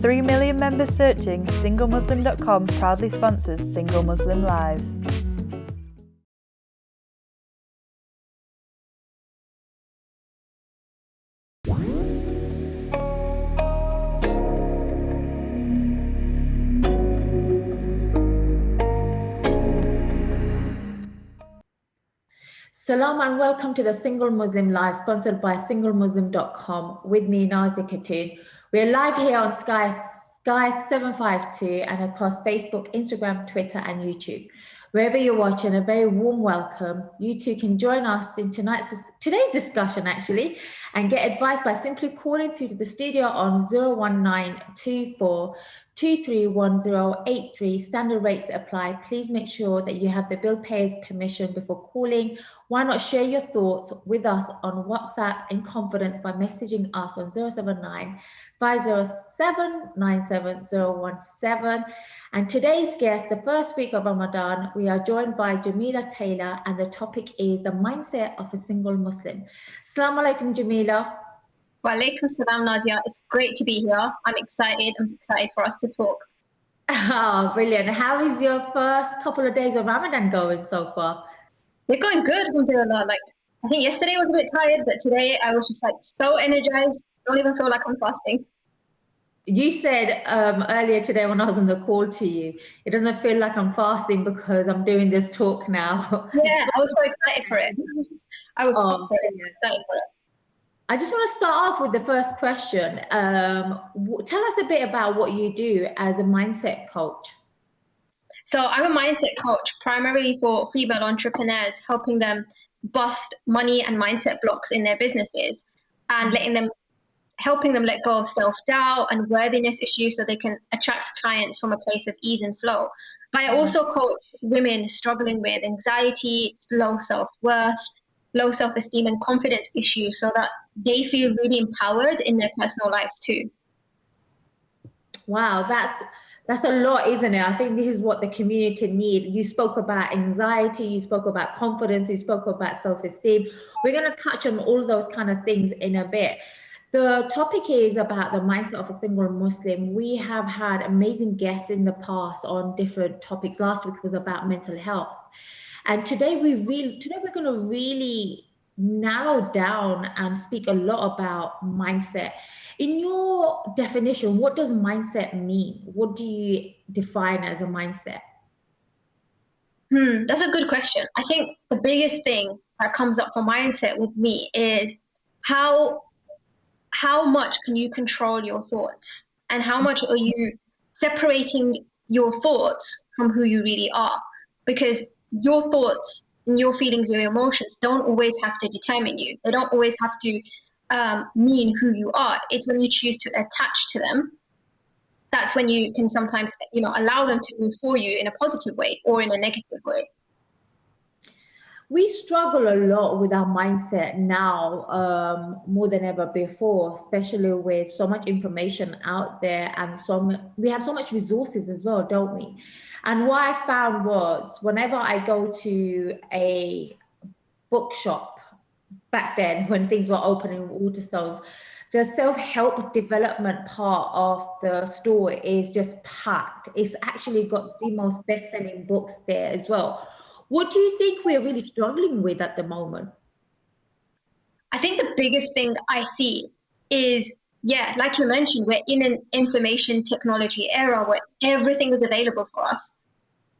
3 million members searching, SingleMuslim.com proudly sponsors Single Muslim Live. Salam and welcome to the Single Muslim Live, sponsored by SingleMuslim.com. With me, Nazia Khatun. We're live here on Sky 752 and across Facebook, Instagram, Twitter, and YouTube. Wherever you're watching, a very warm welcome. You too can join us in today's discussion, actually, and get advice by simply calling through to the studio on 01924 231083. Standard rates apply. Please make sure that you have the bill payer's permission before calling. Why not share your thoughts with us on WhatsApp in confidence by messaging us on 079 507 97017. And today's guest, the first week of Ramadan, we are joined by Jamila Tailor, and the topic is the mindset of a single Muslim. Assalamu alaikum, Jamila. Wa alaikum salam, Nazia. It's great to be here. I'm excited for us to talk. Oh, brilliant. How is your first couple of days of Ramadan going so far? They're going good, alhamdulillah. I think yesterday I was a bit tired, but today I was just so energized. Don't even feel like I'm fasting. You said earlier today when I was on the call to you, it doesn't feel like I'm fasting because I'm doing this talk now. Yeah, I was so excited for it. Excited for it. I just want to start off with the first question. Tell us a bit about what you do as a mindset coach. So I'm a mindset coach primarily for female entrepreneurs, helping them bust money and mindset blocks in their businesses and helping them let go of self-doubt and worthiness issues so they can attract clients from a place of ease and flow. But I also coach women struggling with anxiety, low self-worth, low self-esteem and confidence issues so that they feel really empowered in their personal lives too. Wow, that's a lot, isn't it? I think this is what the community need. You spoke about anxiety, you spoke about confidence, you spoke about self-esteem. We're going to touch on all those kind of things in a bit. The topic is about the mindset of a single Muslim. We have had amazing guests in the past on different topics. Last week was about mental health. And today we're going to really narrow down and speak a lot about mindset. In your definition, what does mindset mean? What do you define as a mindset? That's a good question. I think the biggest thing that comes up for mindset with me is how much can you control your thoughts, and how much are you separating your thoughts from who you really are? Because your thoughts and your feelings, your emotions don't always have to determine you. They don't always have to mean who you are. It's when you choose to attach to them, that's when you can sometimes, allow them to move for you in a positive way or in a negative way. We struggle a lot with our mindset now, more than ever before, especially with so much information out there, and we have so much resources as well, don't we? And what I found was whenever I go to a bookshop back then, when things were open in Waterstones, the self-help development part of the store is just packed. It's actually got the most best-selling books there as well. What do you think we're really struggling with at the moment? I think the biggest thing I see is, like you mentioned, we're in an information technology era where everything is available for us.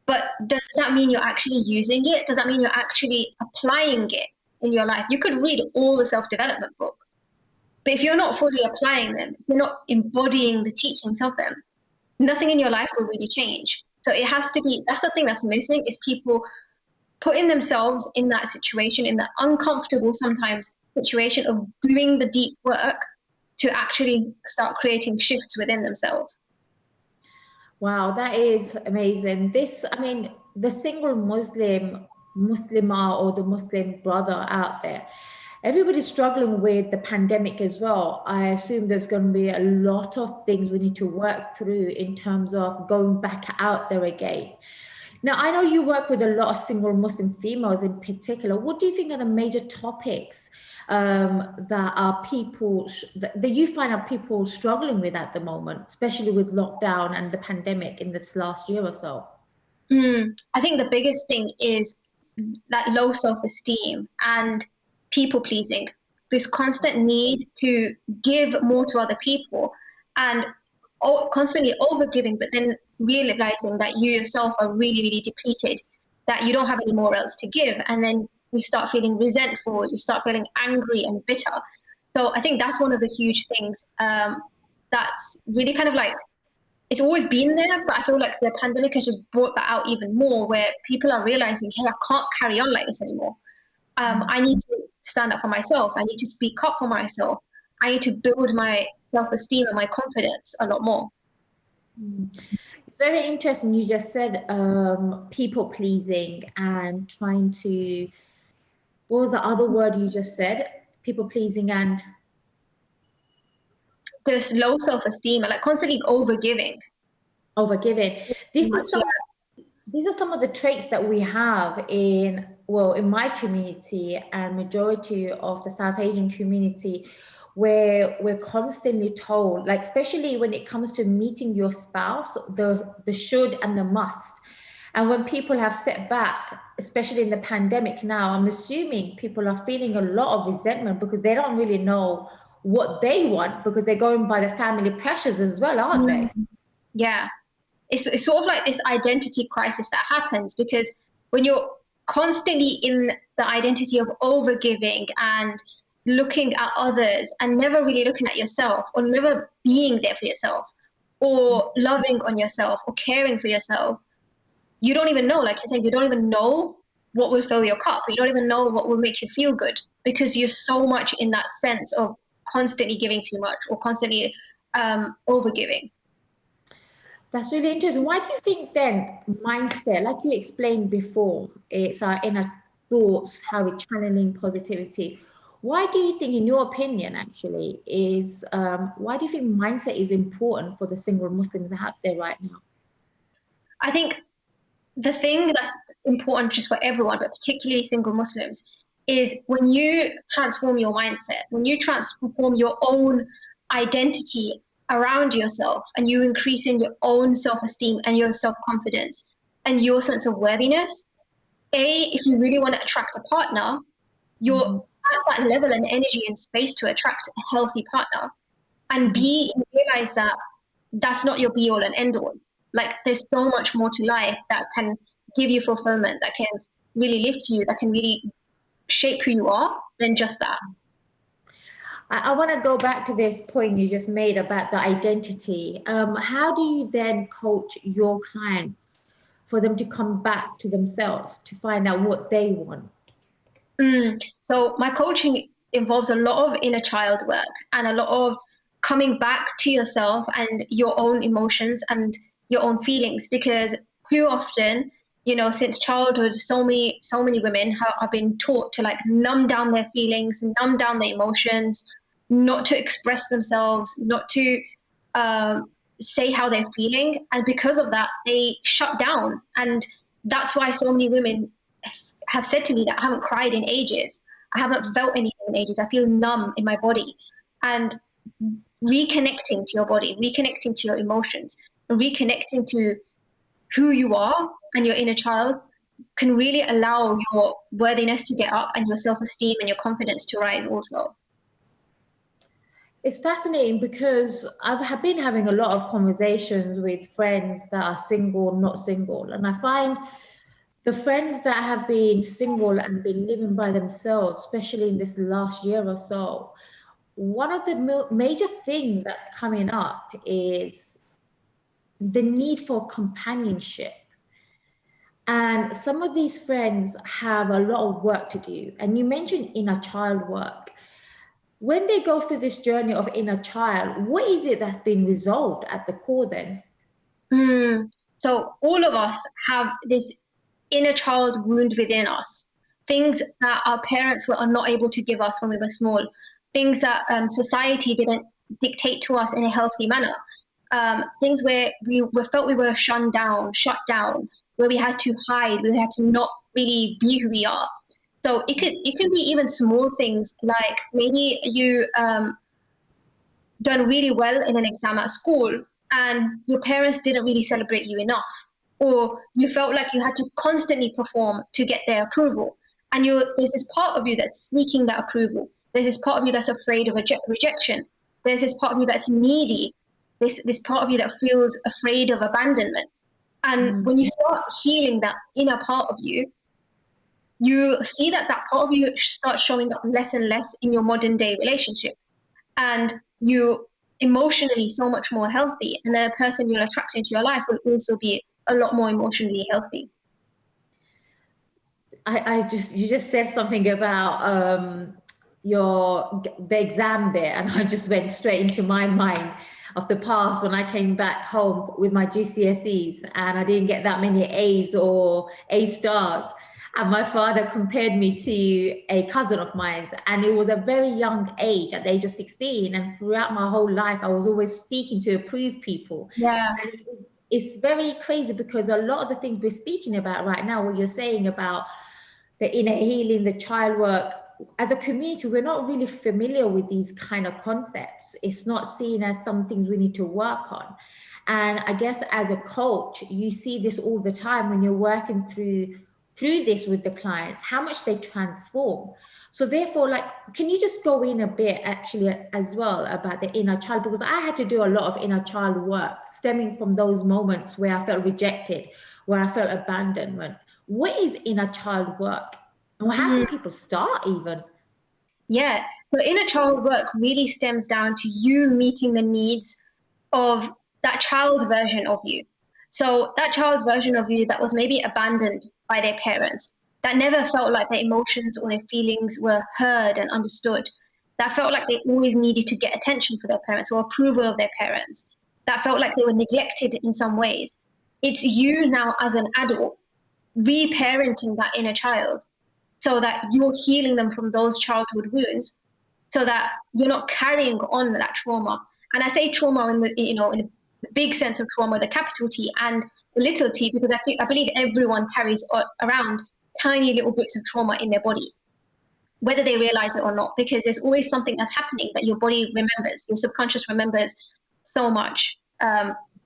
But does that mean you're actually using it? Does that mean you're actually applying it in your life? You could read all the self-development books, but if you're not fully applying them, if you're not embodying the teachings of them, nothing in your life will really change. So it has to be, that's the thing that's missing, is people putting themselves in that situation, in that uncomfortable sometimes situation of doing the deep work to actually start creating shifts within themselves. Wow, that is amazing. The single Muslimah or the Muslim brother out there, everybody's struggling with the pandemic as well. I assume there's going to be a lot of things we need to work through in terms of going back out there again. Now, I know you work with a lot of single Muslim females in particular. What do you think are the major topics that are that you find are people struggling with at the moment, especially with lockdown and the pandemic in this last year or so? I think the biggest thing is that low self-esteem and people pleasing, this constant need to give more to other people and constantly overgiving, but then realizing that you yourself are really, really depleted, that you don't have any more else to give. And then you start feeling resentful, you start feeling angry and bitter. So I think that's one of the huge things that's really kind of like, it's always been there, but I feel like the pandemic has just brought that out even more, where people are realizing, hey, I can't carry on like this anymore. I need to stand up for myself. I need to speak up for myself. I need to build my self-esteem and my confidence a lot more. It's very interesting. You just said people pleasing and trying to, what was the other word you just said? People pleasing and There's low self-esteem and like constantly overgiving. These are some of the traits that we have in my community and majority of the South Asian community, where we're constantly told, like especially when it comes to meeting your spouse, the should and the must. And when people have set back, especially in the pandemic now, I'm assuming people are feeling a lot of resentment because they don't really know what they want, because they're going by the family pressures as well, aren't they? Yeah. It's sort of like this identity crisis that happens, because when you're constantly in the identity of overgiving and looking at others and never really looking at yourself, or never being there for yourself, or loving on yourself, or caring for yourself, you don't even know, like you said, you don't even know what will fill your cup. You don't even know what will make you feel good, because you're so much in that sense of constantly giving too much or constantly overgiving. That's really interesting. Why do you think then mindset, like you explained before, it's our inner thoughts, how we're channeling positivity. Why do you think, in your opinion, actually, why do you think mindset is important for the single Muslims out there right now? I think the thing that's important just for everyone, but particularly single Muslims, is when you transform your mindset, when you transform your own identity around yourself, and you increasing your own self-esteem and your self-confidence and your sense of worthiness. If you really want to attract a partner, you're at that level and energy and space to attract a healthy partner. And B, you realize that that's not your be all and end all. Like there's so much more to life that can give you fulfillment, that can really lift you, that can really shape who you are, than just that. I want to go back to this point you just made about the identity. How do you then coach your clients for them to come back to themselves, to find out what they want? So my coaching involves a lot of inner child work and a lot of coming back to yourself and your own emotions and your own feelings, because too often, you know, since childhood, so many women have been taught to like numb down their feelings, numb down their emotions, not to express themselves, not to say how they're feeling. And because of that, they shut down. And that's why so many women have said to me that I haven't cried in ages. I haven't felt anything in ages. I feel numb in my body. And reconnecting to your body, reconnecting to your emotions, and reconnecting to who you are and your inner child can really allow your worthiness to get up and your self-esteem and your confidence to rise also. It's fascinating because I've been having a lot of conversations with friends that are single, not single. And I find the friends that have been single and been living by themselves, especially in this last year or so, one of the major things that's coming up is the need for companionship. And some of these friends have a lot of work to do. And you mentioned inner child work. When they go through this journey of inner child, what is it that's been resolved at the core then? So all of us have this inner child wound within us, things that our parents were not able to give us when we were small, things that society didn't dictate to us in a healthy manner, things where we felt we were shunned down, shut down, where we had to hide, we had to not really be who we are. So it can be even small things, like maybe you done really well in an exam at school and your parents didn't really celebrate you enough, or you felt like you had to constantly perform to get their approval, and there's this part of you that's seeking that approval. There's this part of you that's afraid of rejection. There's this part of you that's needy. This part of you that feels afraid of abandonment. And when you start healing that inner part of you, you see that part of you starts showing up less and less in your modern day relationships. And you emotionally so much more healthy. And the person you'll attract into your life will also be a lot more emotionally healthy. You just said something about the exam bit, and I just went straight into my mind of the past when I came back home with my GCSEs and I didn't get that many A's or A stars. And my father compared me to a cousin of mine, and it was a very young age, at the age of 16. And throughout my whole life, I was always seeking to approve people. Yeah. And it's very crazy because a lot of the things we're speaking about right now, what you're saying about the inner healing, the child work, as a community, we're not really familiar with these kind of concepts. It's not seen as some things we need to work on. And I guess as a coach, you see this all the time when you're working through this with the clients, how much they transform. So therefore, like, can you just go in a bit actually as well about the inner child? Because I had to do a lot of inner child work stemming from those moments where I felt rejected, where I felt abandonment. What is inner child work? And how can people start even? Yeah, so inner child work really stems down to you meeting the needs of that child version of you. So that child version of you that was maybe abandoned by their parents, that never felt like their emotions or their feelings were heard and understood, that felt like they always needed to get attention for their parents or approval of their parents, that felt like they were neglected in some ways. It's you now as an adult reparenting that inner child, so that you're healing them from those childhood wounds, so that you're not carrying on that trauma. And I say trauma in the big sense of trauma, the capital T and the little t, because I believe everyone carries around tiny little bits of trauma in their body, whether they realize it or not, because there's always something that's happening that your body remembers, your subconscious remembers so much.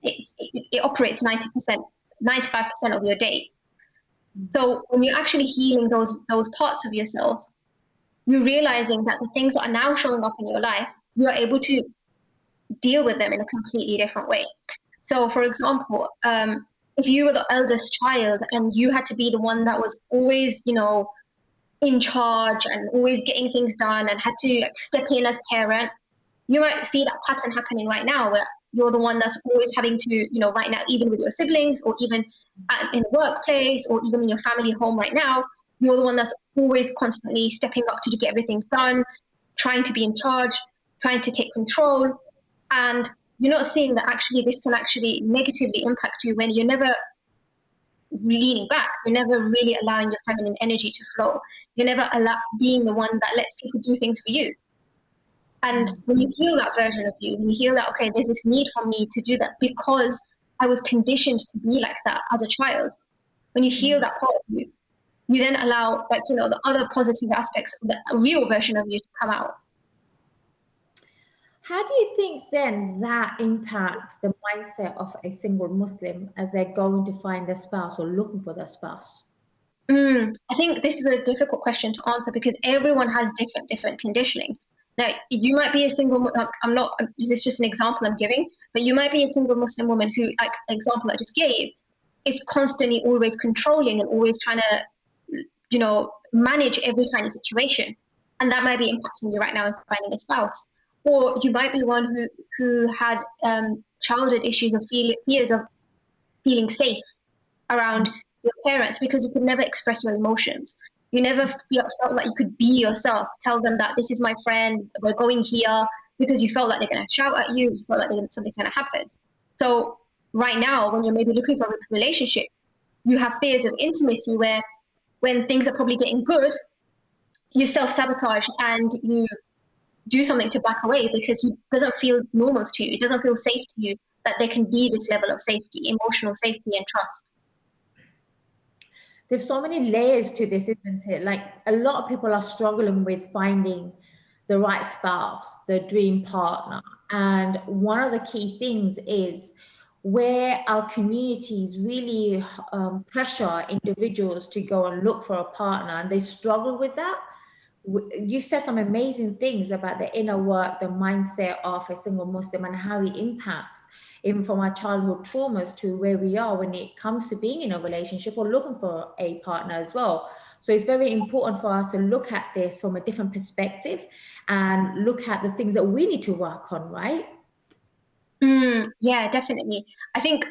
It operates 90%, 95% of your day. So when you're actually healing those parts of yourself, you're realizing that the things that are now showing up in your life, you're able to deal with them in a completely different way. So for example, if you were the eldest child and you had to be the one that was always, in charge and always getting things done and had to step in as parent, you might see that pattern happening right now where you're the one that's always having to, right now, even with your siblings or even in the workplace or even in your family home right now, you're the one that's always constantly stepping up to get everything done, trying to be in charge, trying to take control. And you're not seeing that actually this can actually negatively impact you when you're never leaning back. You're never really allowing your feminine energy to flow. You're never being the one that lets people do things for you. And when you heal that version of you, when you heal that, okay, there's this need for me to do that because I was conditioned to be like that as a child. When you heal that part of you, you then allow, the other positive aspects of the real version of you to come out. How do you think then that impacts the mindset of a single Muslim as they're going to find their spouse or looking for their spouse? I think this is a difficult question to answer because everyone has different conditioning. Now, you might be a single, this is just an example I'm giving, but you might be a single Muslim woman who, like the example I just gave, is constantly always controlling and always trying to, manage every kind of situation. And that might be impacting you right now in finding a spouse. Or you might be one who had childhood issues of fears of feeling safe around your parents because you could never express your emotions. You never felt like you could be yourself, tell them that this is my friend, we're going here, because you felt like they're going to shout at you, you felt like something's going to happen. So right now, when you're maybe looking for a relationship, you have fears of intimacy where when things are probably getting good, you self-sabotage and you do something to back away because it doesn't feel normal to you. It doesn't feel safe to you that there can be this level of safety, emotional safety and trust. There's so many layers to this, isn't it? Like a lot of people are struggling with finding the right spouse, the dream partner. And one of the key things is where our communities really pressure individuals to go and look for a partner, and they struggle with that. You said some amazing things about the inner work, the mindset of a single Muslim, and how it impacts even from our childhood traumas to where we are when it comes to being in a relationship or looking for a partner as well. So it's very important for us to look at this from a different perspective and look at the things that we need to work on, right? Yeah, definitely. I think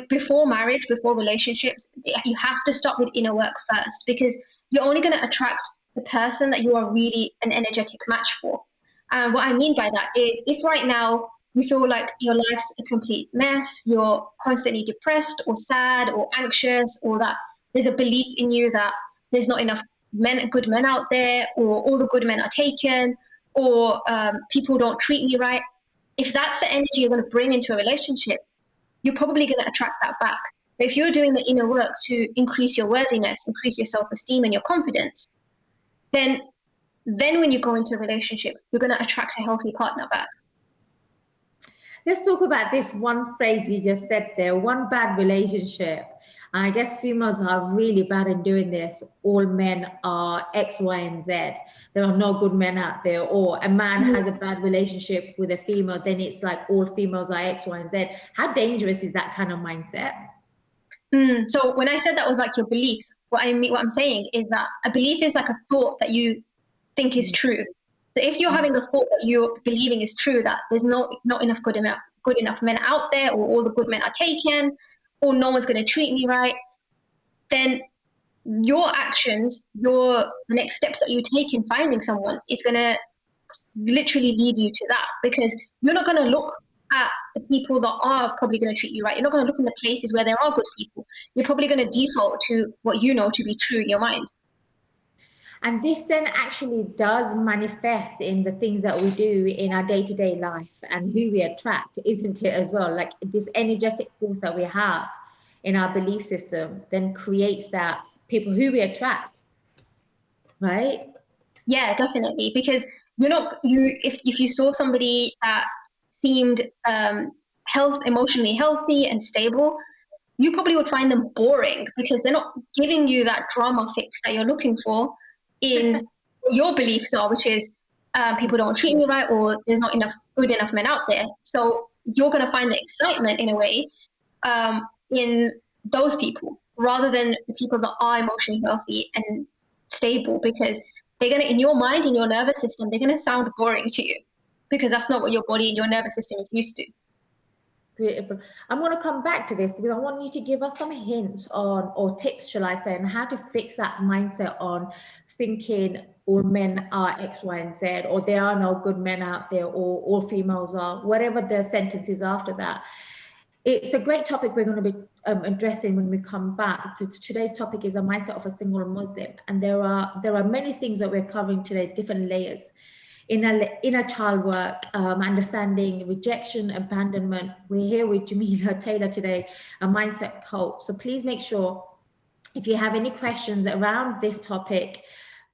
before marriage, before relationships, you have to start with inner work first, because you're only going to attract the person that you are really an energetic match for. And what I mean by that is, if right now you feel like your life's a complete mess, you're constantly depressed or sad or anxious, or that there's a belief in you that there's not enough good men out there, or all the good men are taken, or people don't treat me right. If that's the energy you're going to bring into a relationship, you're probably going to attract that back. But if you're doing the inner work to increase your worthiness, increase your self-esteem and your confidence, then when you go into a relationship, you're going to attract a healthy partner back. Let's talk about this one phrase you just said there, one bad relationship. And I guess females are really bad in doing this. All men are X, Y, and Z. There are no good men out there. Or a man has a bad relationship with a female, then it's like all females are X, Y, and Z. How dangerous is that kind of mindset? So when I said that was like your beliefs, what I'm saying is that a belief is like a thought that you think is true. So if you're having the thought that you're believing is true, that there's not enough good enough men out there, or all the good men are taken, or no one's going to treat me right, then your actions, the next steps that you take in finding someone is going to literally lead you to that, because you're not going to look at the people that are probably going to treat you right. You're not going to look in the places where there are good people. You're probably going to default to what you know to be true in your mind. And this then actually does manifest in the things that we do in our day-to-day life and who we attract, isn't it, as well? Like this energetic force that we have in our belief system then creates that people who we attract, right? Yeah, definitely. Because if you saw somebody that seemed emotionally healthy and stable, you probably would find them boring, because they're not giving you that drama fix that you're looking for in your beliefs are, which is people don't treat me right, or there's not good enough men out there. So you're going to find the excitement in a way in those people, rather than the people that are emotionally healthy and stable, because they're going to, in your mind, in your nervous system, they're going to sound boring to you, because that's not what your body and your nervous system is used to. Beautiful. I'm going to come back to this because I want you to give us some hints on, or tips, shall I say, on how to fix that mindset on thinking all men are X, Y, and Z, or there are no good men out there, or all females are, whatever the sentence is after that. It's a great topic we're going to be addressing when we come back. Today's topic is a mindset of a single Muslim, and there are many things that we're covering today, different layers. Inner child work, understanding rejection, abandonment. We're here with Jamila Tailor today, a mindset coach. So please make sure, if you have any questions around this topic,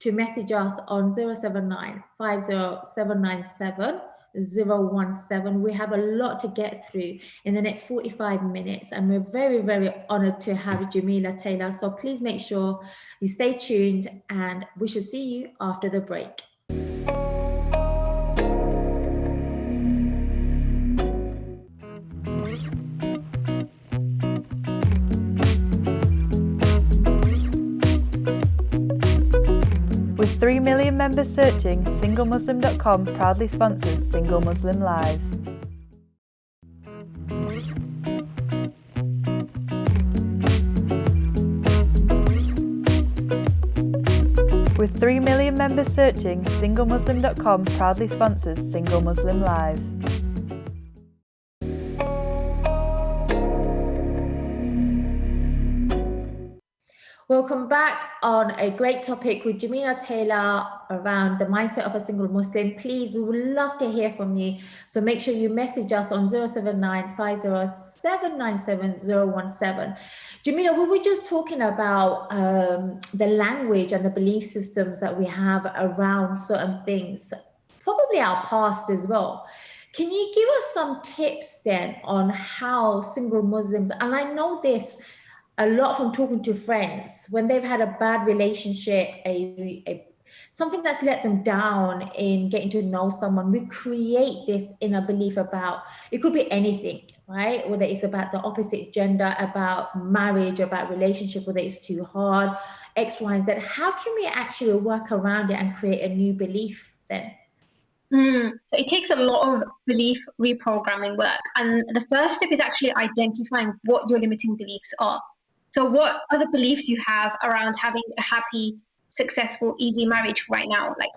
to message us on 079 50797 017. We have a lot to get through in the next 45 minutes, and we're very, very honored to have Jamila Tailor. So please make sure you stay tuned, and we shall see you after the break. With 3 million members searching, SingleMuslim.com proudly sponsors Single Muslim Live. With 3 million members searching, SingleMuslim.com proudly sponsors Single Muslim Live. welcome back on a great topic with Jamila Taylor around the mindset of a single Muslim. Please, we would love to hear from you. So make sure you message us on 079-507-97017. Jamila, we were just talking about the language and the belief systems that we have around certain things, probably our past as well. Can you give us some tips then on how single Muslims, and I know this a lot from talking to friends, when they've had a bad relationship, something that's let them down in getting to know someone, we create this inner belief about, it could be anything, right? Whether it's about the opposite gender, about marriage, about relationship, whether it's too hard, X, Y, and Z. How can we actually work around it and create a new belief then? So it takes a lot of belief reprogramming work. And the first step is actually identifying what your limiting beliefs are. So what are the beliefs you have around having a happy, successful, easy marriage right now? Like,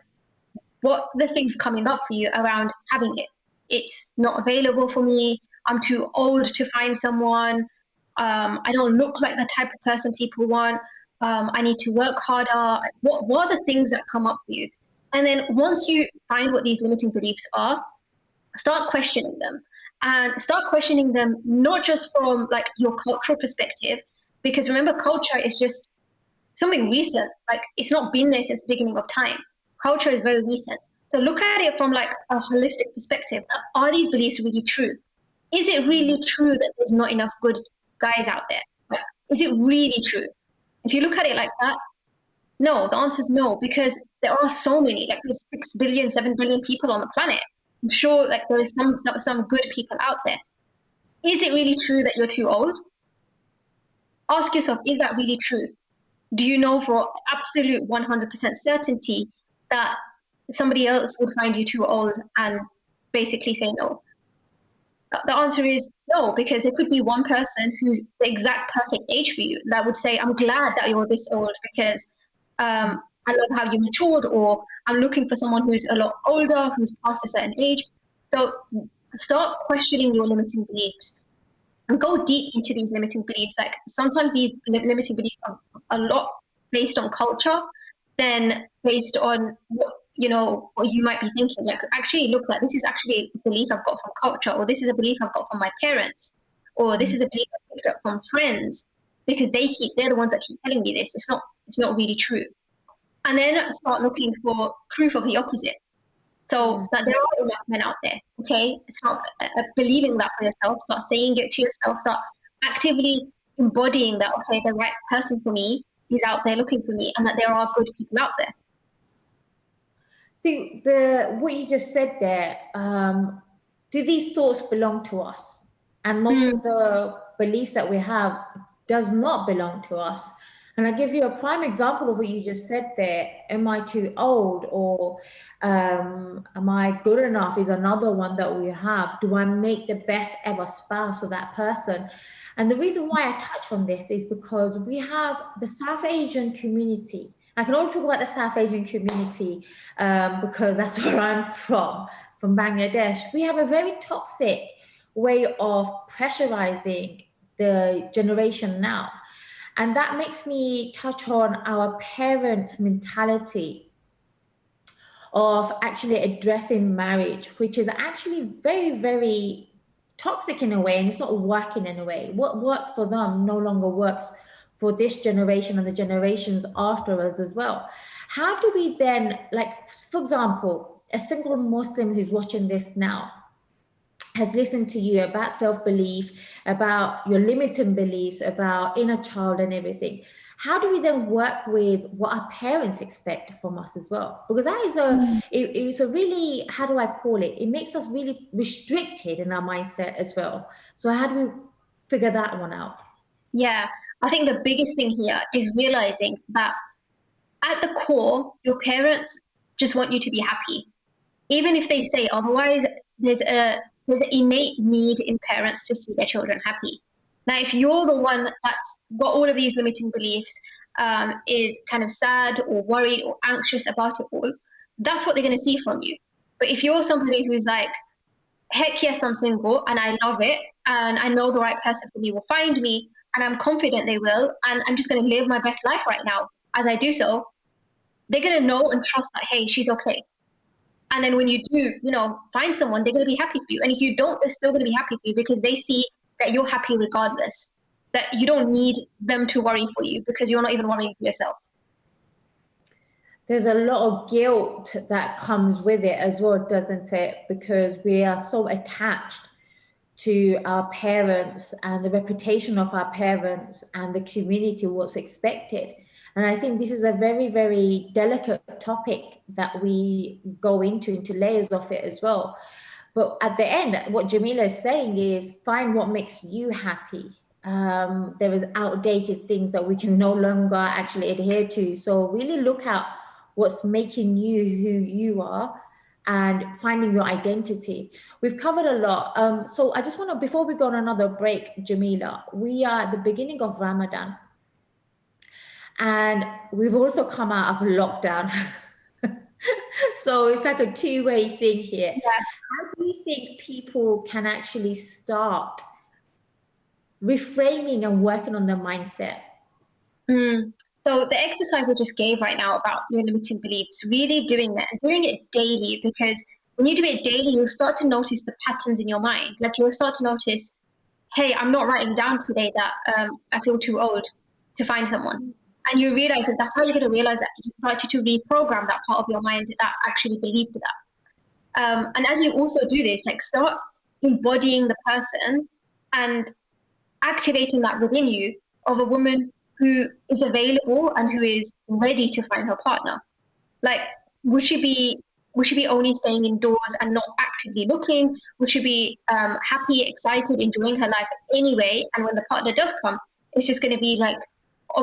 what are the things coming up for you around having it? It's not available for me. I'm too old to find someone. I don't look like the type of person people want. I need to work harder. What are the things that come up for you? And then once you find what these limiting beliefs are, start questioning them. And start questioning them not just from like your cultural perspective, because remember, culture is just something recent. Like, it's not been there since the beginning of time. Culture is very recent. So look at it from like a holistic perspective. Are these beliefs really true? Is it really true that there's not enough good guys out there? Like, is it really true? If you look at it like that, no, the answer is no, because there are so many, like there's 6 billion, 7 billion people on the planet. I'm sure like there is some good people out there. Is it really true that you're too old? Ask yourself, is that really true? Do you know for absolute 100% certainty that somebody else would find you too old and basically say no? The answer is no, because there could be one person who's the exact perfect age for you that would say, I'm glad that you're this old because I love how you matured, or I'm looking for someone who's a lot older, who's past a certain age. So start questioning your limiting beliefs and go deep into these limiting beliefs. Like, sometimes these limiting beliefs are a lot based on culture than based on what you might be thinking. Like, actually look, like this is actually a belief I've got from culture, or this is a belief I've got from my parents, or this is a belief I picked up from friends because they're the ones that keep telling me this. It's not really true. And then start looking for proof of the opposite. So that there are enough men out there, okay? It's not believing that for yourself. Start saying it to yourself. Start actively embodying that, okay, the right person for me is out there looking for me, and that there are good people out there. See, what you just said there, do these thoughts belong to us? And most of the beliefs that we have does not belong to us. And I give you a prime example of what you just said there. Am I too old, or am I good enough is another one that we have. Do I make the best ever spouse for that person? And the reason why I touch on this is because we have the South Asian community. I can only talk about the South Asian community because that's where I'm from Bangladesh. We have a very toxic way of pressurizing the generation now. And that makes me touch on our parents' mentality of actually addressing marriage, which is actually very, very toxic in a way, and it's not working in a way. What worked for them no longer works for this generation and the generations after us as well. How do we then, like, for example, a single Muslim who's watching this now has listened to you about self-belief, about your limiting beliefs, about inner child and everything. How do we then work with what our parents expect from us as well? Because that is it's a really, how do I call it? It makes us really restricted in our mindset as well. So how do we figure that one out? Yeah, I think the biggest thing here is realizing that at the core, your parents just want you to be happy. Even if they say otherwise, there's an innate need in parents to see their children happy. Now, if you're the one that's got all of these limiting beliefs, is kind of sad or worried or anxious about it all, that's what they're going to see from you. But if you're somebody who's like, heck yes, I'm single and I love it and I know the right person for me will find me, and I'm confident they will, and I'm just going to live my best life right now as I do so, they're going to know and trust that, hey, she's okay. And then when you do, find someone, they're going to be happy for you. And if you don't, they're still going to be happy for you because they see that you're happy regardless, that you don't need them to worry for you because you're not even worrying for yourself. There's a lot of guilt that comes with it as well, doesn't it? Because we are so attached to our parents and the reputation of our parents and the community, what's expected. And I think this is a very, very delicate topic that we go into layers of it as well. But at the end, what Jamila is saying is find what makes you happy. There is outdated things that we can no longer actually adhere to. So really look at what's making you who you are and finding your identity. We've covered a lot. So I just want to, before we go on another break, Jamila, we are at the beginning of Ramadan. And we've also come out of lockdown. So it's like a two-way thing here. Yeah. How do you think people can actually start reframing and working on their mindset? So the exercise I just gave right now about your limiting beliefs, really doing that and doing it daily, because when you do it daily, you'll start to notice the patterns in your mind. Like you'll start to notice, hey, I'm not writing down today that I feel too old to find someone. And you realize that that's how you're going to realize that you started to reprogram that part of your mind that actually believed that. And as you also do this, like start embodying the person and activating that within you of a woman who is available and who is ready to find her partner. Like, would she be only staying indoors and not actively looking? Would she be happy, excited, enjoying her life anyway? And when the partner does come, it's just going to be like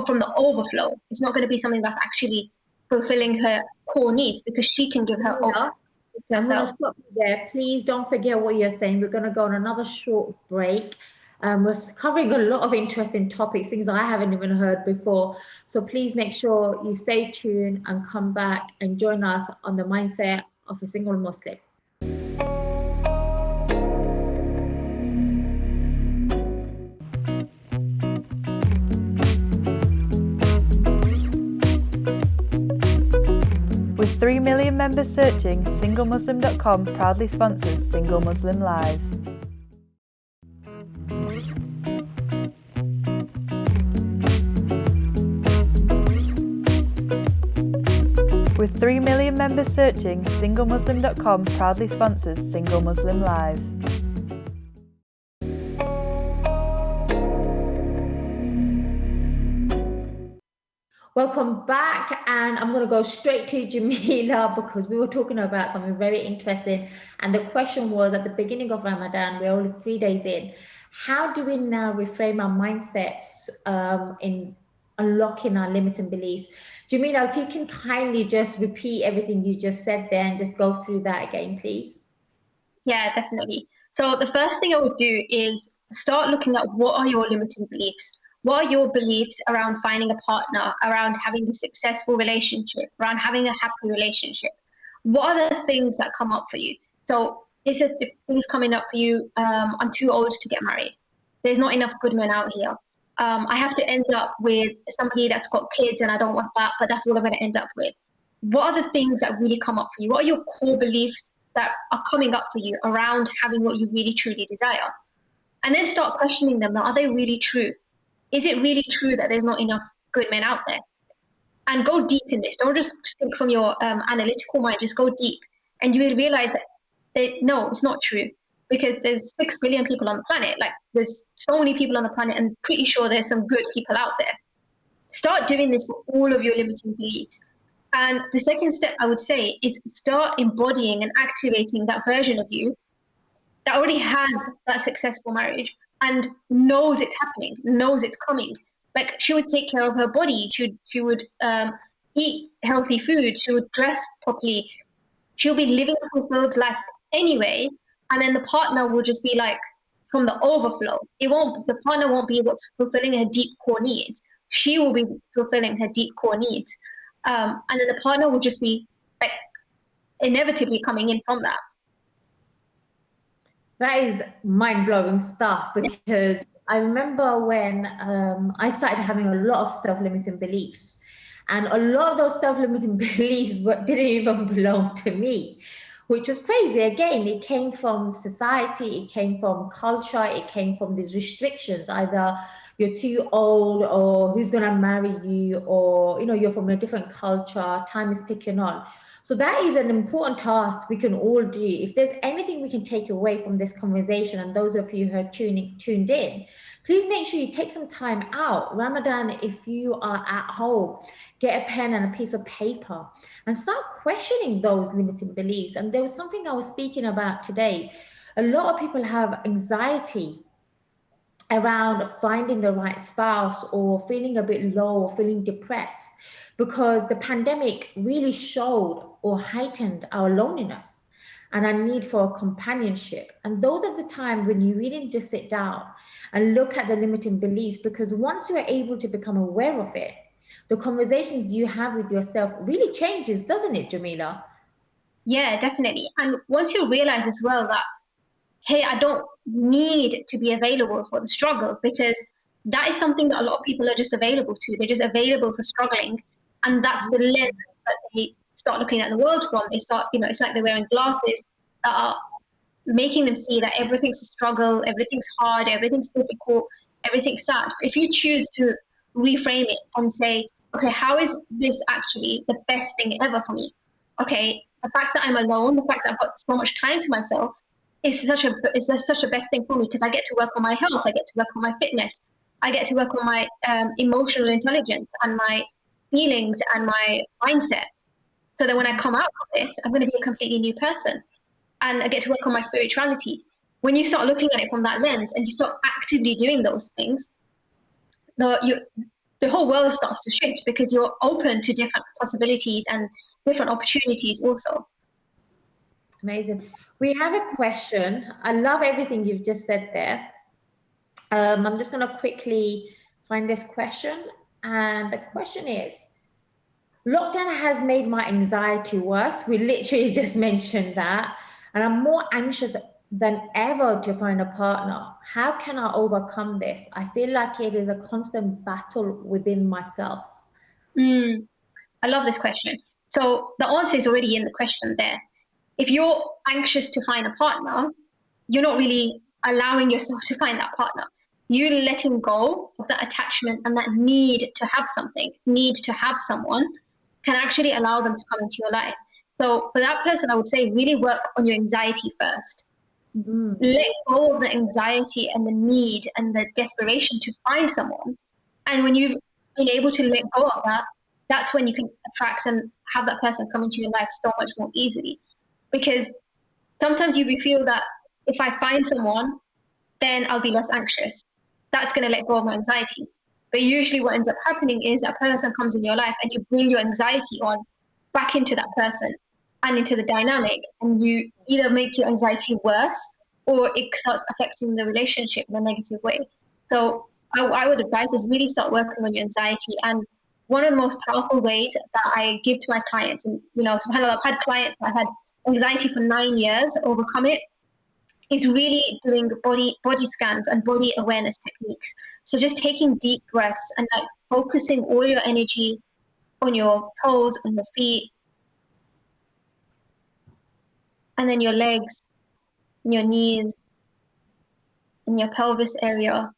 from the overflow. It's not going to be something that's actually fulfilling her core needs because she can give her over. I'm going to stop you there. Please don't forget what you're saying. We're going to go on another short break. We're covering a lot of interesting topics, things I haven't even heard before. So please make sure you stay tuned and come back and join us on the mindset of a single Muslim. With 3 million members searching, SingleMuslim.com proudly sponsors Single Muslim Live. With 3 million members searching, SingleMuslim.com proudly sponsors Single Muslim Live. Welcome back, and I'm going to go straight to Jamila because we were talking about something very interesting, and the question was at the beginning of Ramadan, we're only 3 days in, how do we now reframe our mindsets in unlocking our limiting beliefs? Jamila, if you can kindly just repeat everything you just said there and just go through that again, please. Yeah, definitely. So the first thing I would do is start looking at what are your limiting beliefs? What are your beliefs around finding a partner, around having a successful relationship, around having a happy relationship? What are the things that come up for you? So is it things coming up for you? I'm too old to get married. There's not enough good men out here. I have to end up with somebody that's got kids and I don't want that, but that's what I'm going to end up with. What are the things that really come up for you? What are your core beliefs that are coming up for you around having what you really truly desire? And then start questioning them. Now, are they really true? Is it really true that there's not enough good men out there? And go deep in this. Don't just think from your analytical mind, just go deep. And you will realize that no, it's not true. Because there's 6 billion people on the planet. Like there's so many people on the planet and pretty sure there's some good people out there. Start doing this for all of your limiting beliefs. And the second step I would say is start embodying and activating that version of you that already has that successful marriage and knows it's happening, knows it's coming. Like she would take care of her body. She would eat healthy food. She would dress properly. She'll be living a fulfilled life anyway. And then the partner will just be like from the overflow. The partner won't be what's fulfilling her deep core needs. She will be fulfilling her deep core needs. And then the partner will just be like inevitably coming in from that. That is mind-blowing stuff because I remember when I started having a lot of self-limiting beliefs, and a lot of those self-limiting beliefs didn't even belong to me, which was crazy. Again, it came from society, it came from culture, it came from these restrictions. Either you're too old, or who's going to marry you, or you're from a different culture, time is ticking on. So that is an important task we can all do. If there's anything we can take away from this conversation, and those of you who are tuned in, please make sure you take some time out. Ramadan, if you are at home, get a pen and a piece of paper and start questioning those limiting beliefs. And there was something I was speaking about today. A lot of people have anxiety around finding the right spouse, or feeling a bit low, or feeling depressed, because the pandemic really showed or heightened our loneliness and our need for companionship. And those are the times when you really need to sit down and look at the limiting beliefs, because once you are able to become aware of it, the conversations you have with yourself really changes, doesn't it, Jamila? Yeah, definitely. And once you realize as well that, hey, I don't need to be available for the struggle, because that is something that a lot of people are just available to. They're just available for struggling. And that's the lens that they start looking at the world from. They start, it's like they're wearing glasses that are making them see that everything's a struggle, everything's hard, everything's difficult, everything's sad. If you choose to reframe it and say, okay, how is this actually the best thing ever for me? Okay, the fact that I'm alone, the fact that I've got so much time to myself is such a best thing for me, because I get to work on my health, I get to work on my fitness, I get to work on my emotional intelligence and my feelings and my mindset. So that when I come out of this, I'm going to be a completely new person. And I get to work on my spirituality. When you start looking at it from that lens and you start actively doing those things, the whole world starts to shift, because you're open to different possibilities and different opportunities also. Amazing. We have a question. I love everything you've just said there. I'm just going to quickly find this question. And the question is, lockdown has made my anxiety worse. We literally just mentioned that. And I'm more anxious than ever to find a partner. How can I overcome this? I feel like it is a constant battle within myself. I love this question. So the answer is already in the question there. If you're anxious to find a partner, you're not really allowing yourself to find that partner. You letting go of that attachment and that need to have something, need to have someone, can actually allow them to come into your life. So for that person, I would say really work on your anxiety first. Let go of the anxiety and the need and the desperation to find someone. And when you've been able to let go of that, that's when you can attract and have that person come into your life so much more easily. Because sometimes you feel that if I find someone, then I'll be less anxious. That's going to let go of my anxiety. But usually what ends up happening is a person comes in your life and you bring your anxiety on back into that person and into the dynamic, and you either make your anxiety worse or it starts affecting the relationship in a negative way. So I would advise is really start working on your anxiety. And one of the most powerful ways that I give to my clients, and subhanAllah, I've had clients that have had anxiety for 9 years, overcome it, is really doing body scans and body awareness techniques. So just taking deep breaths and like focusing all your energy on your toes, on your feet, and then your legs, and your knees, and your pelvis area.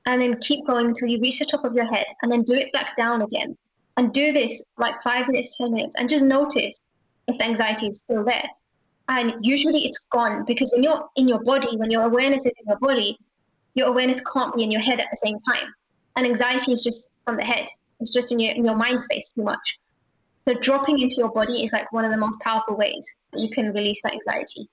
And then keep going until you reach the top of your head, and then do it back down again. And do this like 5 minutes, 10 minutes, and just notice if the anxiety is still there. And usually it's gone, because when you're in your body, when your awareness is in your body, your awareness can't be in your head at the same time. And anxiety is just from the head. It's just in your mind space too much. So dropping into your body is like one of the most powerful ways that you can release that anxiety.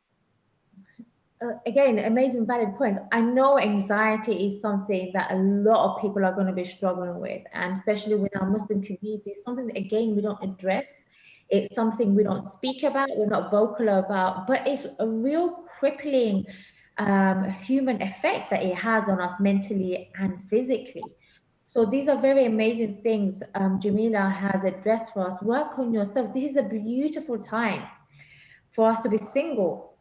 Again, amazing, valid points. I know anxiety is something that a lot of people are going to be struggling with, and especially with our Muslim community, it's something that, again, we don't address. It's something we don't speak about, we're not vocal about, but it's a real crippling human effect that it has on us mentally and physically. So these are very amazing things Jamila has addressed for us. Work on yourself. This is a beautiful time for us to be single.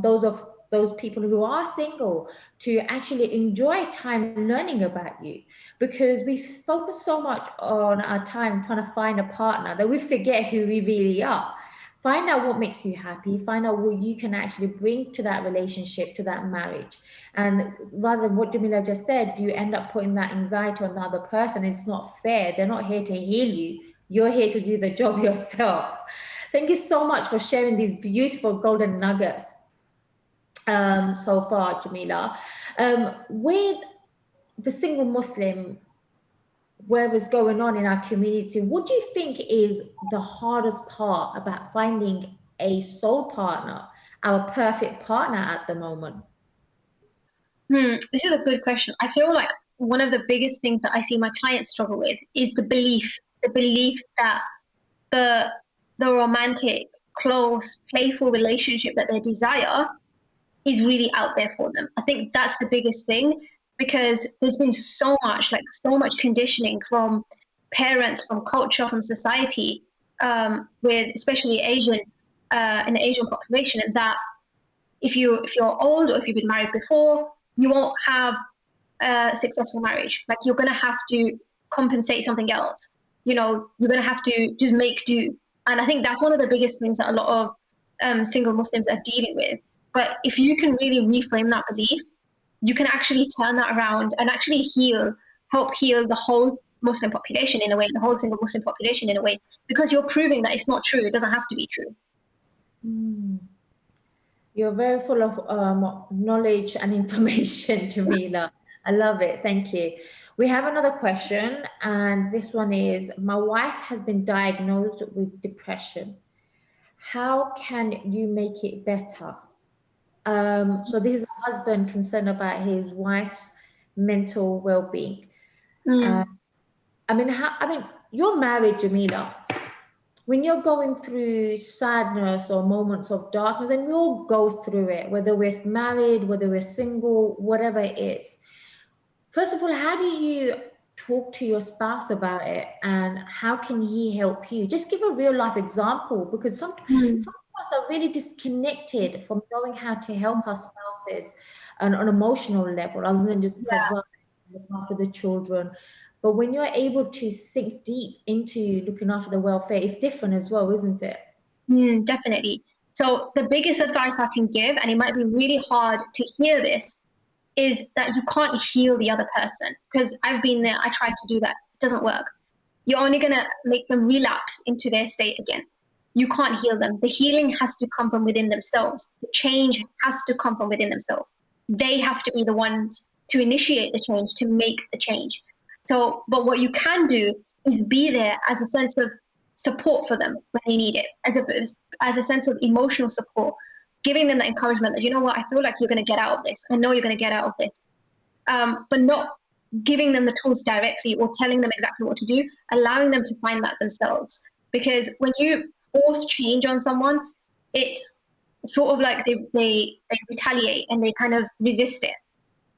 Those of those people who are single to actually enjoy time learning about you, because we focus so much on our time trying to find a partner that we forget who we really are. Find out what makes you happy, find out what you can actually bring to that relationship, to that marriage. And rather than what Jamila just said, you end up putting that anxiety on the other person. It's not fair. They're not here to heal you. You're here to do the job yourself. Thank you so much for sharing these beautiful golden nuggets so far, Jamila. With the single Muslim, whatever's going on in our community, what do you think is the hardest part about finding a soul partner, our perfect partner at the moment? This is a good question. I feel like one of the biggest things that I see my clients struggle with is the belief that the romantic, close, playful relationship that they desire is really out there for them. I think that's the biggest thing, because there's been so much conditioning from parents, from culture, from society, with especially Asian, in the Asian population, and that if you're old or if you've been married before, you won't have a successful marriage. Like, you're going to have to compensate something else. You're going to have to just make do. And I think that's one of the biggest things that a lot of single Muslims are dealing with. But if you can really reframe that belief, you can actually turn that around and actually help heal the whole Muslim population in a way, the whole single Muslim population in a way, because you're proving that it's not true. It doesn't have to be true. You're very full of knowledge and information, Jamila. I love it. Thank you. We have another question, and this one is, my wife has been diagnosed with depression. How can you make it better? So this is a husband concerned about his wife's mental well-being. I mean, you're married, Jamila. When you're going through sadness or moments of darkness, and we all go through it, whether we're married, whether we're single, whatever it is. First of all, how do you talk to your spouse about it, and how can he help you? Just give a real life example, because some of us are really disconnected from knowing how to help our spouses on an emotional level, other than just provide, look after the children. But when you're able to sink deep into looking after the welfare, it's different as well, isn't it? Definitely. So the biggest advice I can give, and it might be really hard to hear this, is that you can't heal the other person. Because I've been there, I tried to do that. It doesn't work. You're only going to make them relapse into their state again. You can't heal them. The healing has to come from within themselves. The change has to come from within themselves. They have to be the ones to initiate the change, to make the change. So, but what you can do is be there as a sense of support for them when they need it, as a sense of emotional support, giving them the encouragement that, you know what, I feel like you're going to get out of this. I know you're going to get out of this. But not giving them the tools directly or telling them exactly what to do, allowing them to find that themselves. Because when you force change on someone, it's sort of like they retaliate and they kind of resist it.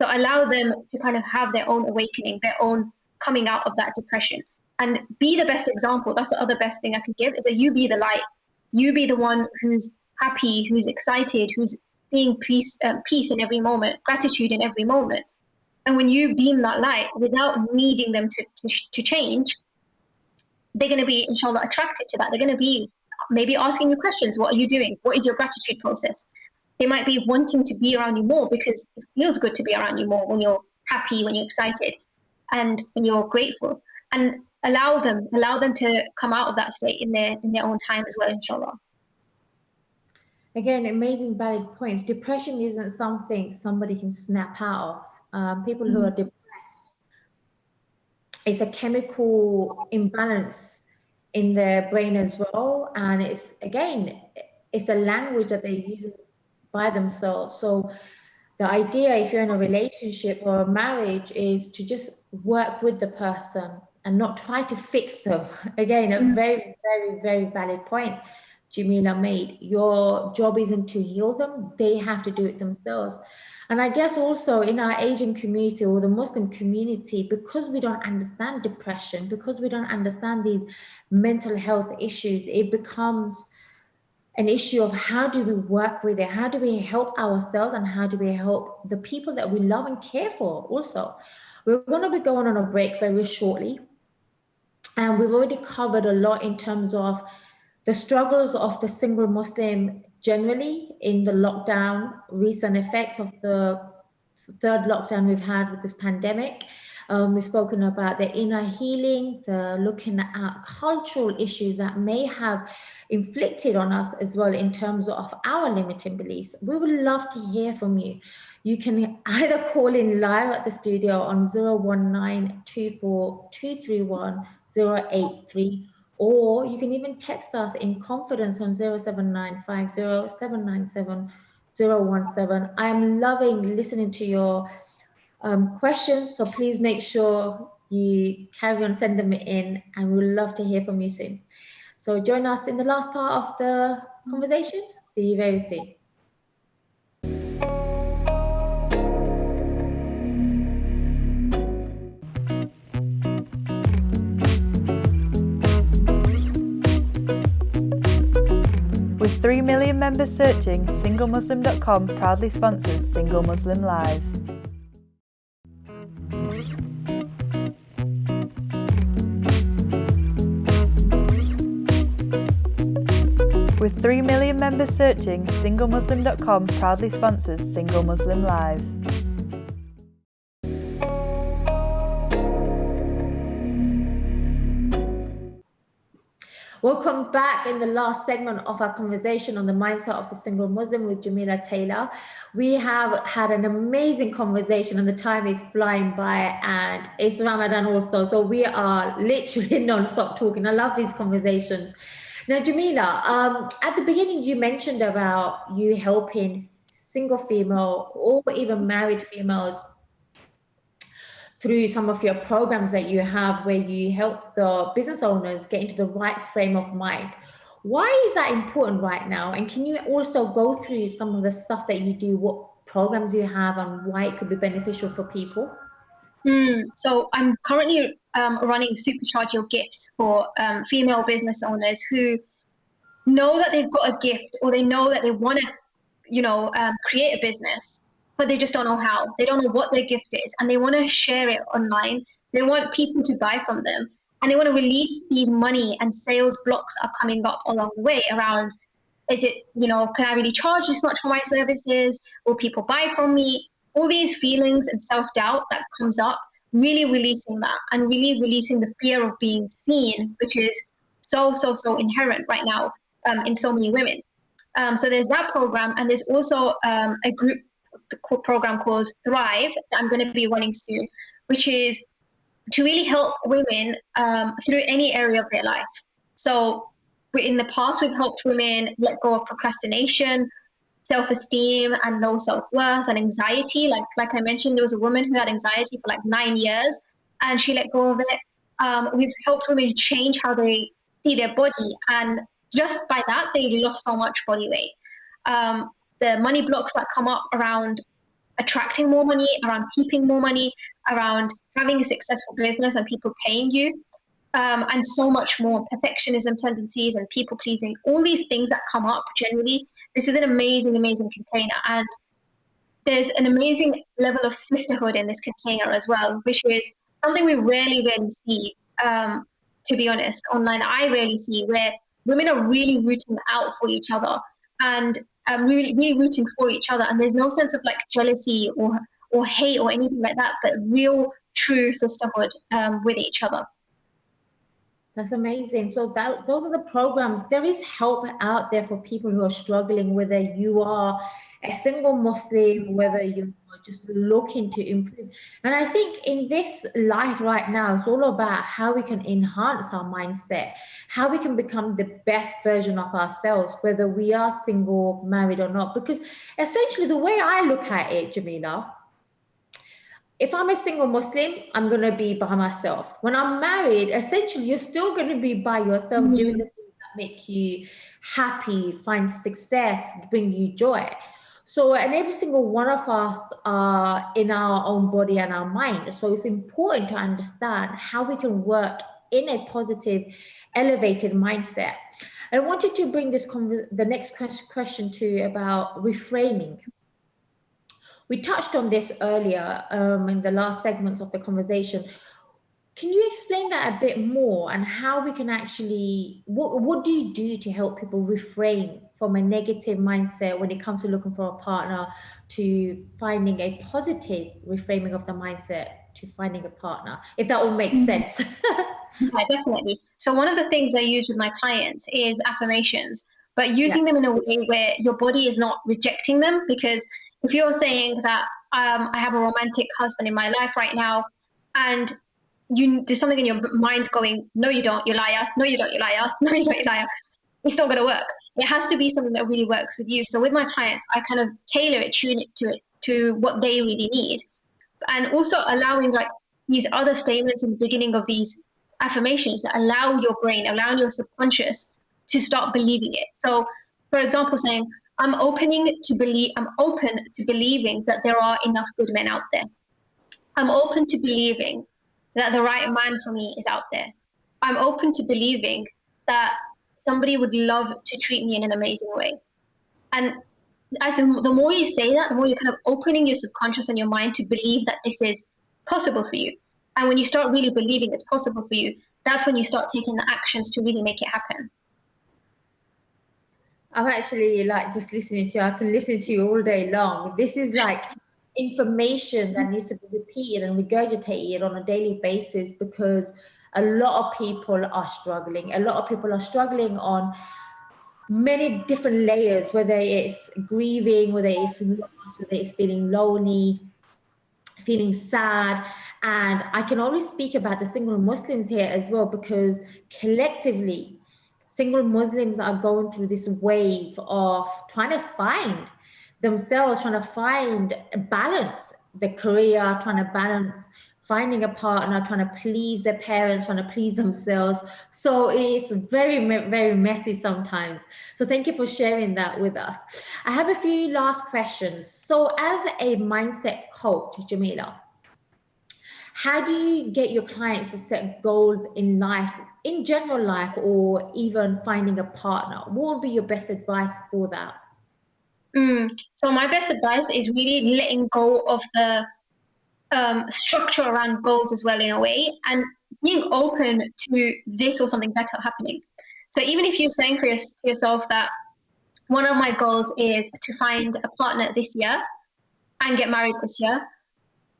So allow them to kind of have their own awakening, their own coming out of that depression, and be the best example. That's the other best thing I can give, is that you be the light. You be the one who's happy, who's excited, who's seeing peace in every moment, gratitude in every moment. And when you beam that light without needing them to change, they're going to be, inshallah, attracted to that. They're going to be maybe asking you questions. What are you doing? What is your gratitude process? They might be wanting to be around you more because it feels good to be around you more when you're happy, when you're excited, and when you're grateful. And allow them to come out of that state in their own time as well, inshallah. Again, amazing valid points. Depression isn't something somebody can snap out of. People who are depressed, it's a chemical imbalance in their brain as well. And it's a language that they use by themselves. So the idea, if you're in a relationship or a marriage, is to just work with the person and not try to fix them. Again, a very, very, very valid point Jamila made. Your job isn't to heal them. They have to do it themselves. And I guess also in our Asian community or the Muslim community, because we don't understand depression, because we don't understand these mental health issues, it becomes an issue of how do we work with it, how do we help ourselves, and how do we help the people that we love and care for also. We're going to be going on a break very shortly, and we've already covered a lot in terms of the struggles of the single Muslim generally in the lockdown, recent effects of the third lockdown we've had with this pandemic. We've spoken about the inner healing, the looking at cultural issues that may have inflicted on us as well in terms of our limiting beliefs. We would love to hear from you. You can either call in live at the studio on 01924231083, or you can even text us in confidence on 07950797017. I'm loving listening to your questions, so please make sure you carry on sending them in, and we'd love to hear from you soon. So join us in the last part of the conversation. See you very soon. With 3 million members searching, SingleMuslim.com proudly sponsors Single Muslim Live. With 3 million members searching, SingleMuslim.com proudly sponsors Single Muslim Live. Welcome back in the last segment of our conversation on the mindset of the single Muslim with Jamila Tailor. We have had an amazing conversation, and the time is flying by, and it's Ramadan also. So we are literally non-stop talking. I love these conversations. Now, Jamila, at the beginning, you mentioned about you helping single female or even married females through some of your programs that you have, where you help the business owners get into the right frame of mind. Why is that important right now? And can you also go through some of the stuff that you do, what programs you have, and why it could be beneficial for people? So I'm currently running Supercharge Your Gifts for female business owners who know that they've got a gift, or they know that they want to, create a business, but they just don't know how. They don't know what their gift is, and they want to share it online. They want people to buy from them, and they want to release these money and sales blocks that are coming up along the way around, is it, can I really charge this much for my services? Will people buy from me? All these feelings and self-doubt that comes up, really releasing that, and really releasing the fear of being seen, which is so inherent right now in so many women. So there's that program, and there's also a group program called Thrive that I'm going to be running soon, which is to really help women through any area of their life. So in the past, we've helped women let go of procrastination, self-esteem, and low self-worth, and anxiety. Like I mentioned, there was a woman who had anxiety for like 9 years, and she let go of it. We've helped women change how they see their body, and just by that, they lost so much body weight. The money blocks that come up around attracting more money, around keeping more money, around having a successful business and people paying you, and so much more. Perfectionism tendencies and people pleasing, all these things that come up generally. This is an amazing container, and there's an amazing level of sisterhood in this container as well, which is something we rarely see, to be honest, online. I rarely see, where women are really rooting out for each other, and really rooting for each other, and there's no sense of like jealousy or hate or anything like that, but real true sisterhood with each other. That's amazing. So those are the programs. There is help out there for people who are struggling, whether you are a single Muslim, whether you are just looking to improve. And I think in this life right now, it's all about how we can enhance our mindset, how we can become the best version of ourselves, whether we are single, married or not. Because essentially the way I look at it, Jamila, if I'm a single Muslim, I'm going to be by myself. When I'm married, essentially, you're still going to be by yourself, doing the things that make you happy, find success, bring you joy. So, and every single one of us are in our own body and our mind. So it's important to understand how we can work in a positive, elevated mindset. I wanted to bring the next question to you about reframing. We touched on this earlier in the last segments of the conversation. Can you explain that a bit more, and how we can actually, what do you do to help people refrain from a negative mindset when it comes to looking for a partner, to finding a positive reframing of the mindset to finding a partner, if that all makes sense? Yeah, definitely. So one of the things I use with my clients is affirmations, but using them in a way where your body is not rejecting them. Because if you're saying that I have a romantic husband in my life right now, and there's something in your mind going, no, you don't, you liar. No, you don't, you liar. No, you don't, you liar. It's not going to work. It has to be something that really works with you. So with my clients, I kind of tailor it, tune it to what they really need. And also allowing like these other statements in the beginning of these affirmations that allow your brain, allow your subconscious to start believing it. So for example, saying, I'm open to believing that there are enough good men out there. I'm open to believing that the right man for me is out there. I'm open to believing that somebody would love to treat me in an amazing way. And the more you say that, the more you're kind of opening your subconscious and your mind to believe that this is possible for you. And when you start really believing it's possible for you, that's when you start taking the actions to really make it happen. I'm actually like just listening to you. I can listen to you all day long. This is like information that needs to be repeated and regurgitated on a daily basis, because a lot of people are struggling. A lot of people are struggling on many different layers, whether it's grieving, whether it's loss, whether it's feeling lonely, feeling sad. And I can only speak about the single Muslims here as well, because collectively, single Muslims are going through this wave of trying to find themselves, trying to find a balance, the career, trying to balance finding a partner, trying to please their parents, trying to please themselves. So it's very, very messy sometimes. So thank you for sharing that with us. I have a few last questions. So as a mindset coach, Jamila, how do you get your clients to set goals in life, in general life, or even finding a partner? What would be your best advice for that? So my best advice is really letting go of the structure around goals as well, in a way, and being open to this or something better happening. So even if you're saying for yourself that one of my goals is to find a partner this year and get married this year,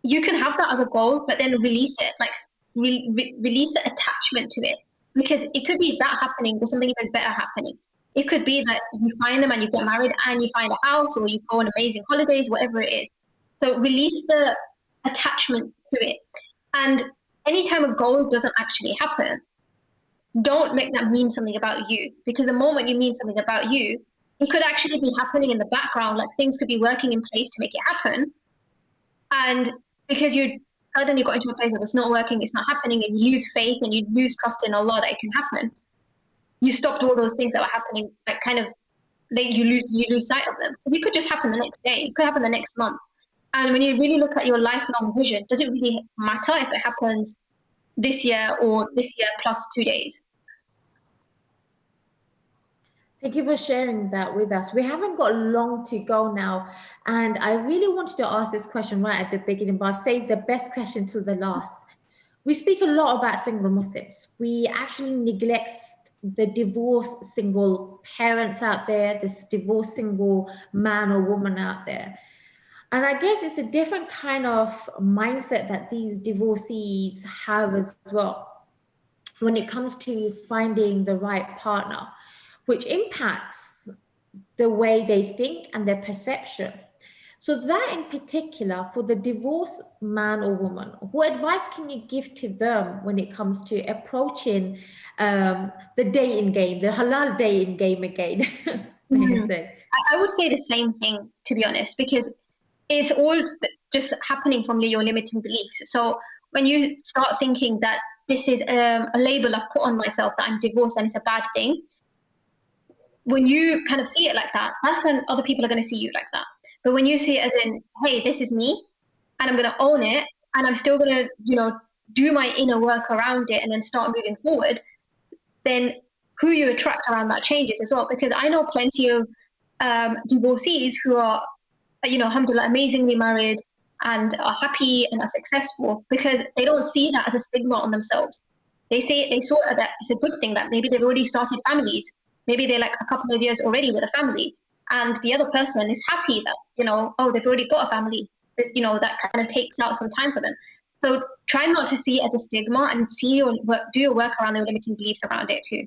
you can have that as a goal, but then release it, like release the attachment to it, because it could be that happening or something even better happening. It could be that you find them and you get married and you find a house, or you go on amazing holidays, whatever it is. So release the attachment to it. And anytime a goal doesn't actually happen, don't make that mean something about you, because the moment you mean something about you, it could actually be happening in the background, like things could be working in place to make it happen. And because you suddenly got into a place of it's not working, it's not happening, and you lose faith and you lose trust in Allah that it can happen, you stopped all those things that were happening, like kind of, you lose sight of them. Because it could just happen the next day, it could happen the next month. And when you really look at your lifelong vision, does it really matter if it happens this year or this year plus 2 days? Thank you for sharing that with us. We haven't got long to go now. And I really wanted to ask this question right at the beginning, but I've saved the best question to the last. We speak a lot about single Muslims. We actually neglect the divorced single parents out there, this divorced single man or woman out there. And I guess it's a different kind of mindset that these divorcees have as well when it comes to finding the right partner, which impacts the way they think and their perception. So that in particular, for the divorced man or woman, what advice can you give to them when it comes to approaching the dating game, the halal dating game again? I would say the same thing, to be honest, because it's all just happening from your limiting beliefs. So when you start thinking that this is a label I've put on myself, that I'm divorced and it's a bad thing, when you kind of see it like that, that's when other people are going to see you like that. But when you see it as in, hey, this is me, and I'm going to own it, and I'm still going to, do my inner work around it and then start moving forward, then who you attract around that changes as well. Because I know plenty of divorcees who are, alhamdulillah, amazingly married and are happy and are successful because they don't see that as a stigma on themselves. They saw that it's a good thing that maybe they've already started families. Maybe they're like a couple of years already with a family, and the other person is happy that, they've already got a family. That kind of takes out some time for them. So try not to see it as a stigma and do your work around the limiting beliefs around it too.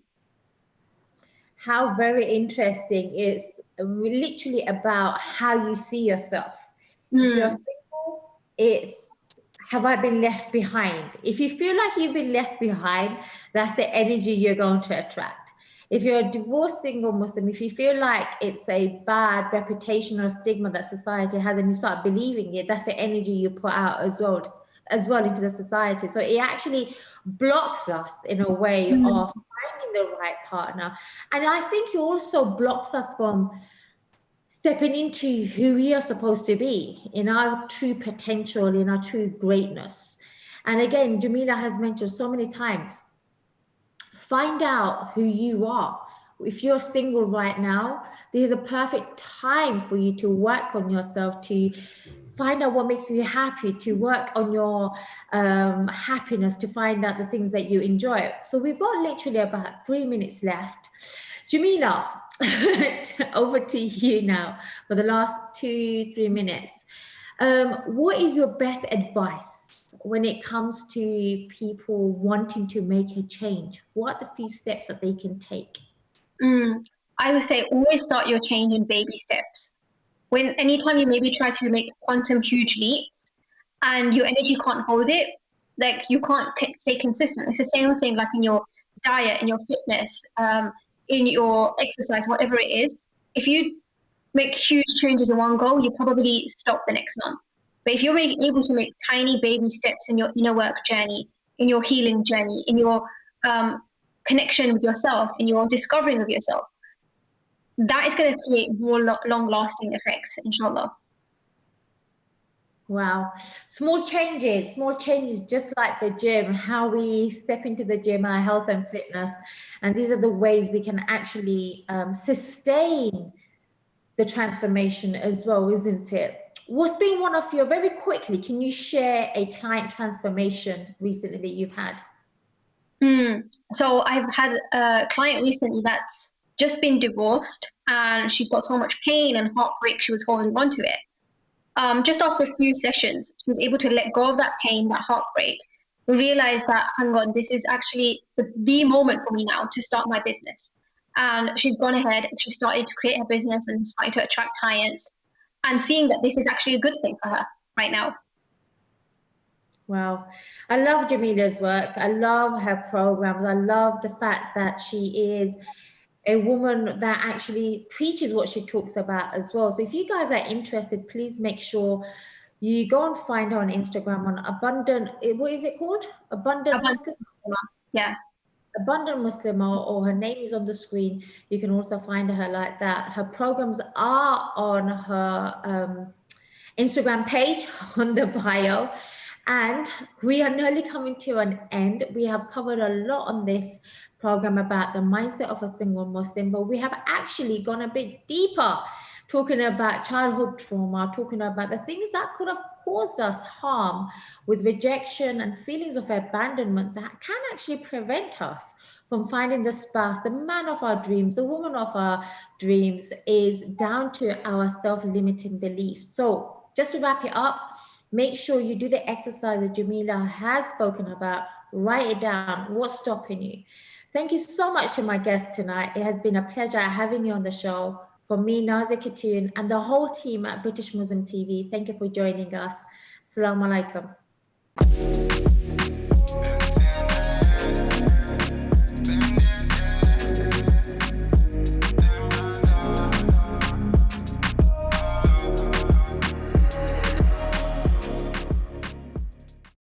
How very interesting. It's literally about how you see yourself. If you're single, it's, have I been left behind? If you feel like you've been left behind, that's the energy you're going to attract. If you're a divorced single Muslim, if you feel like it's a bad reputation or stigma that society has and you start believing it, that's the energy you put out as well into the society. So it actually blocks us in a way of finding the right partner. And I think it also blocks us from stepping into who we are supposed to be, in our true potential, in our true greatness. And again, Jamila has mentioned so many times, find out who you are. If you're single right now, this is a perfect time for you to work on yourself, to find out what makes you happy, to work on your happiness, to find out the things that you enjoy. So we've got literally about 3 minutes left. Jamila, over to you now for the last 2-3 minutes. What is your best advice when it comes to people wanting to make a change? What are the few steps that they can take? I would say always start your change in baby steps. Anytime you maybe try to make quantum huge leaps and your energy can't hold it, like you can't stay consistent. It's the same thing like in your diet, in your fitness, in your exercise, whatever it is. If you make huge changes in one go, you probably stop the next month. But if you're able to make tiny baby steps in your inner work journey, in your healing journey, in your connection with yourself, in your discovering of yourself, that is going to create more long-lasting effects, inshallah. Wow. Small changes, just like the gym, how we step into the gym, our health and fitness. And these are the ways we can actually sustain the transformation as well, isn't it? What's been one of your, very quickly, can you share a client transformation recently that you've had? So I've had a client recently that's just been divorced and she's got so much pain and heartbreak, she was holding on to it. Just after a few sessions, she was able to let go of that pain, that heartbreak, realize that, hang on, this is actually the moment for me now to start my business. And she's gone ahead, she started to create her business and starting to attract clients and seeing that this is actually a good thing for her right now. Wow. I love Jamila's work. I love her programs. I love the fact that she is a woman that actually preaches what she talks about as well. So if you guys are interested, please make sure you go and find her on Instagram on Abundant, what is it called? Abundant Muslim? Yeah. Abundant Muslim, or her name is on the screen. You can also find her like that. Her programs are on her Instagram page on the bio. And we are nearly coming to an end. We have covered a lot on this program about the mindset of a single Muslim, but we have actually gone a bit deeper, talking about childhood trauma, talking about the things that could have caused us harm with rejection and feelings of abandonment that can actually prevent us from finding the spouse, the man of our dreams, the woman of our dreams, is down to our self-limiting beliefs. So just to wrap it up, make sure you do the exercise that Jamila has spoken about. Write it down. What's stopping you? Thank you so much to my guest tonight. It has been a pleasure having you on the show. For me, Nazia Khatun, and the whole team at British Muslim TV, thank you for joining us. Assalamu alaikum.